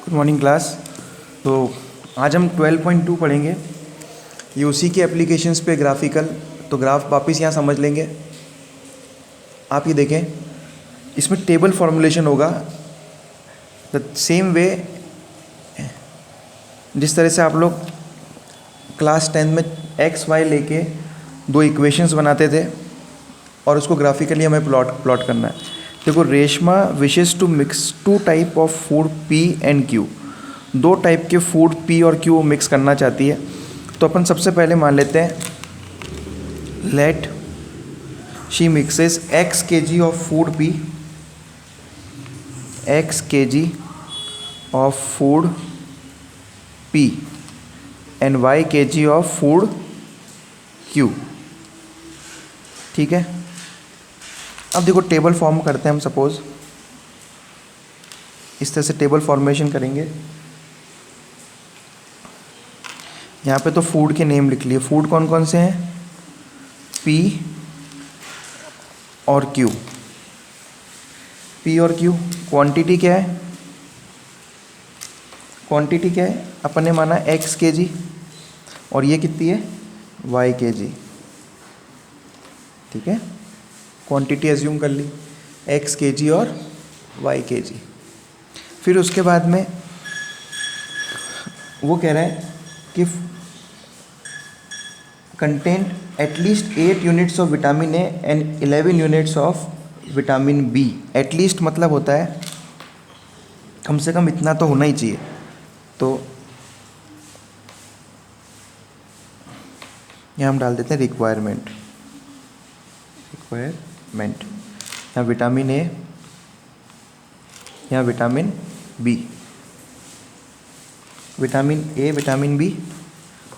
Good morning class. तो आज हम 12.2 पढ़ेंगे। ये उसी के एप्लीकेशंस पे ग्राफिकल। तो ग्राफ वापस यहाँ समझ लेंगे। आप ये देखें, इसमें टेबल फॉर्मुलेशन होगा द सेम वे जिस तरह से आप लोग क्लास 10 में एक्स वाई लेके दो इक्वेशंस बनाते थे और उसको ग्राफिकली हमें प्लॉट करना है। देखो, Reshma wishes to mix two type of food P and Q. दो टाइप के फूड पी और क्यू मिक्स करना चाहती है। तो अपन सबसे पहले मान लेते हैं let she mixes x kg of food P, x kg of food P and y kg of food Q. ठीक है। अब देखो, टेबल फॉर्म करते हैं हम। सपोज इस तरह से टेबल फॉर्मेशन करेंगे। यहाँ पे तो फूड के नेम लिख लिए। फूड कौन कौन से हैं? पी और क्यू। पी और क्यू। क्वांटिटी क्या है? क्वांटिटी क्या है? अपन ने माना x kg और ये कितनी है? y kg। ठीक है, क्वांटिटी एज्यूम कर ली, x kg और y kg। फिर उसके बाद में वो कह रहा है कि content at least 8 units of vitamin A and 11 units of vitamin B. At least मतलब होता है कम से कम इतना तो होना ही चाहिए। तो यहाँ हम डाल देते हैं रिक्वायरमेंट। यहाँ विटामिन ए, यहाँ vitamin B, vitamin A, vitamin B.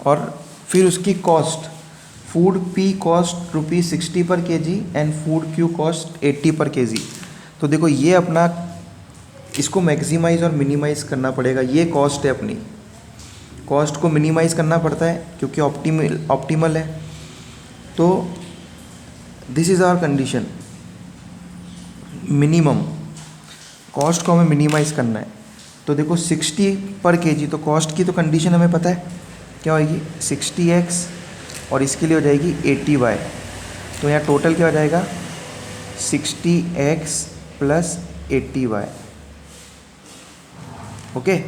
और फिर उसकी कॉस्ट, फूड पी कॉस्ट ₹60 पर kg and food Q cost 80 पर kg। तो देखो, ये अपना इसको मैक्सिमाइज़ और मिनिमाइज़ करना पड़ेगा। ये कॉस्ट है अपनी। कॉस्ट को मिनिमाइज़ करना पड़ता है क्योंकि ऑप्टिमल है। तो this is our condition. Minimum cost को हमें मिनिमाइज़ करना है। तो देखो, 60 पर kg, तो कॉस्ट की तो कंडीशन हमें पता है क्या होगी? 60x और इसके लिए हो जाएगी 80y। तो यहाँ टोटल क्या हो जाएगा? 60x plus 80y। Okay,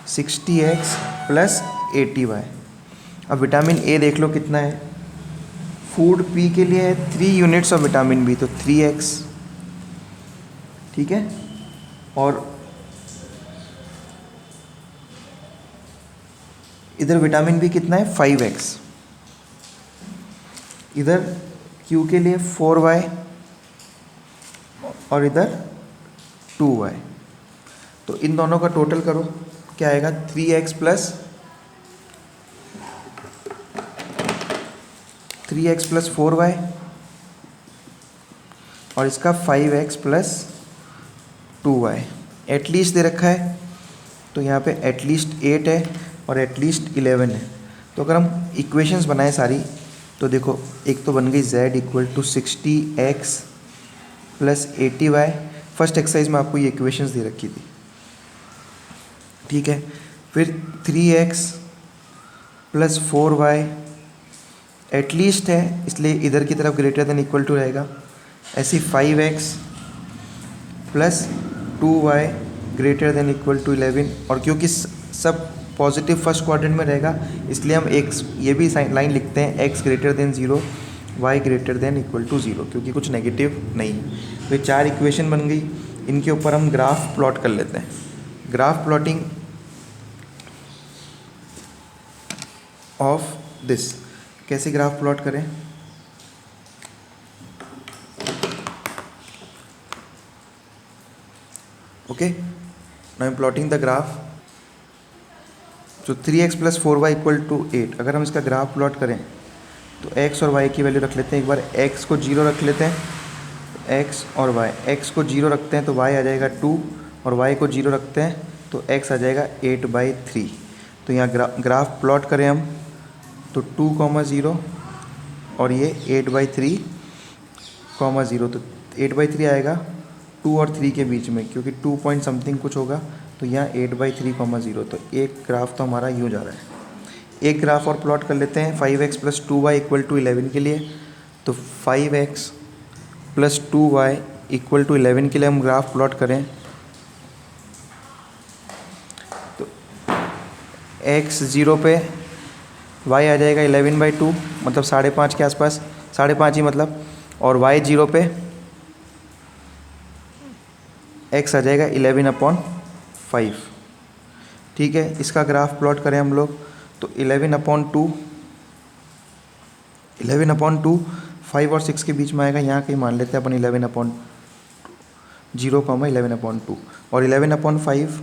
60x plus 80y। अब विटामिन ए देख लो कितना है। फूड पी के लिए है 3 यूनिट्स ऑफ विटामिन बी, तो 3x। ठीक है। और इधर विटामिन बी कितना है? 5x। इधर क्यू के लिए 4y और इधर 2y। तो इन दोनों का टोटल करो, क्या आएगा? 3x प्लस 4y और इसका 5x plus 2y। At least they रखा है तो यहाँ पे एटलीस्ट 8 है और एटलीस्ट 11 है। तो अगर हम इक्वेशंस बनाएं सारी, तो देखो, एक तो बन गई z equal to 60x plus 80y। First exercise में आपको ये इक्वेशंस दे रखी थी। ठीक है। फिर 3x प्लस 4y एटलीस्ट है, इसलिए इधर की तरफ ग्रेटर देन इक्वल टू रहेगा। ऐसे 5x plus 2y greater than equal to 11। और क्योंकि सब पॉजिटिव फर्स्ट क्वाड्रेंट में रहेगा, इसलिए हम x ये भी लाइन लिखते हैं, x greater than 0, y greater than equal to 0, क्योंकि कुछ नेगेटिव नहीं। तो ये 4 इक्वेशन बन गई। इनके ऊपर हम ग्राफ प्लॉट कर लेते हैं। Graph plotting of this. कैसे ग्राफ प्लॉट करें? Okay, now I am plotting the graph. तो 3x plus 4y equal to 8। अगर हम इसका ग्राफ प्लॉट करें तो x और y की वैल्यू रख लेते हैं। एक बार x को 0 रख लेते हैं, x और y। x को 0 रखते हैं तो y आ जाएगा 2 और y को 0 रखते हैं तो x आ जाएगा 8/3। तो यहाँ ग्राफ प्लॉट करें हम तो 2,0 और ये 8/3, 0। तो 8/3 आएगा 2 और 3 के बीच में, क्योंकि 2 पॉइंट समथिंग कुछ होगा, तो यहाँ 8/3, 0। तो एक ग्राफ तो हमारा यूँ जा रहा है। एक ग्राफ और प्लॉट कर लेते हैं 5x + 2y = 11 के लिए। तो 5x + 2y = 11 के लिए हम ग्राफ प्लॉट करें तो x 0 पे y आ जाएगा 11/2, मतलब 5.5 के आसपास, 5.5 ही मतलब, और y 0 पे x आ जाएगा 11/5। ठीक है, इसका ग्राफ प्लॉट करें हम लोग तो 11/2, 5 और 6 के बीच में आएगा, यहाँ कहीं मान लेते हैं अपन 11/0, 11/2, और 11/5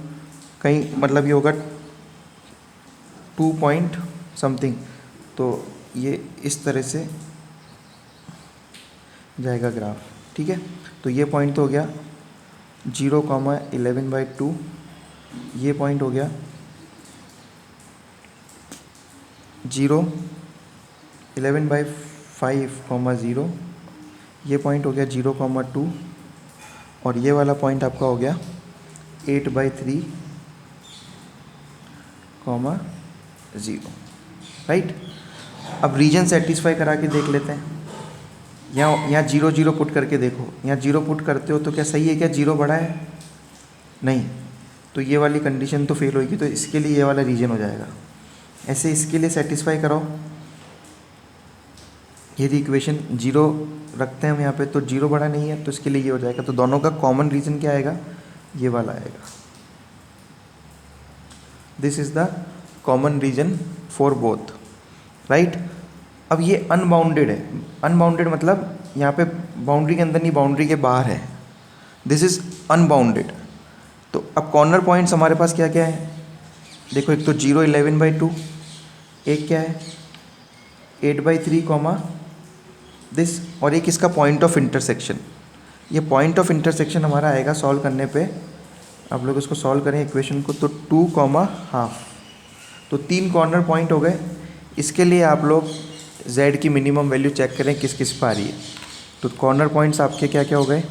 कहीं मतलब ये होगा 2 पॉइंट समथिंग। तो ये इस तरह से जाएगा ग्राफ। ठीक है, तो ये पॉइंट तो हो गया 0, 11/2, ये पॉइंट हो गया 0, 11/5, 0, ये पॉइंट हो गया 0, 2, और ये वाला पॉइंट आपका हो गया 8/3, 0। राइट, अब रीजन सेटिस्फाई करा के देख लेते हैं। यहाँ 0, 0 पुट करके देखो, यहाँ 0 पुट करते हो तो क्या सही है, क्या 0 बड़ा है? नहीं, तो ये वाली कंडीशन तो फेल होगी, तो इसके लिए ये वाला रीजन हो जाएगा। ऐसे इसके लिए सेटिस्फाई कराओ, यदि इक्वेशन 0 रखते हैं हम यहाँ पे तो 0 बड़ा नहीं है, तो इसके लिए ये हो जाएगा। तो दोनों का कॉमन रीजन क्या आएगा? ये वाला आएगा। This is the common region for both. Right, अब ये अनबाउंडेड है। अनबाउंडेड मतलब यहाँ पे बाउंड्री के अंदर नहीं, बाउंड्री के बाहर है। This is unbounded. तो अब कॉर्नर पॉइंट्स हमारे पास क्या क्या है? देखो, एक तो 0, 11/2, एक क्या है 8/3, दिस, और एक इसका पॉइंट ऑफ इंटरसेक्शन। ये पॉइंट ऑफ इंटरसेक्शन हमारा आएगा सॉल्व करने पे, आप लोग इसको सॉल्व करें इक्वेशन को, तो 2, तो 3 कॉर्नर पॉइंट हो गए। इसके लिए आप लोग z की मिनिमम वैल्यू चेक करें किस किस पर आ रही है। तो कॉर्नर पॉइंट्स आपके क्या क्या हो गए?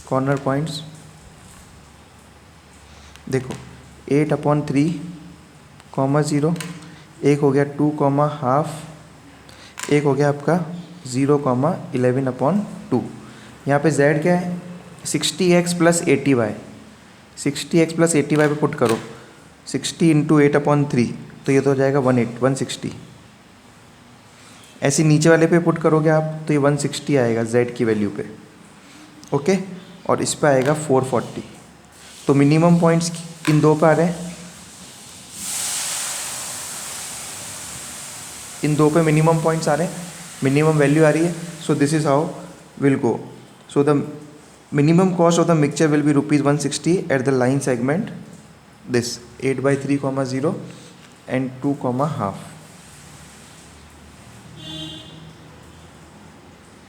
कॉर्नर पॉइंट्स देखो 8/3, 0, एक हो गया 2, एक हो गया आपका 0, 11/2। यहाँ पे z क्या है? 60x + 80y। 60x + 80y पे पुट करो, 60 × 8/3, तो ये तो हो जाएगा 160। ऐसे नीचे वाले पे पुट करोगे आप तो ये 160 आएगा z की वैल्यू पे। ओके, और इस पे आएगा 440। तो मिनिमम पॉइंट्स इन दो पे आ रहे हैं, इन दो पे मिनिमम पॉइंट्स आ रहे हैं, मिनिमम वैल्यू आ रही है। So this is how will go. So the minimum cost of the mixture will be ₹160 at the line segment, this 8/3, 0 and 2, 1/2.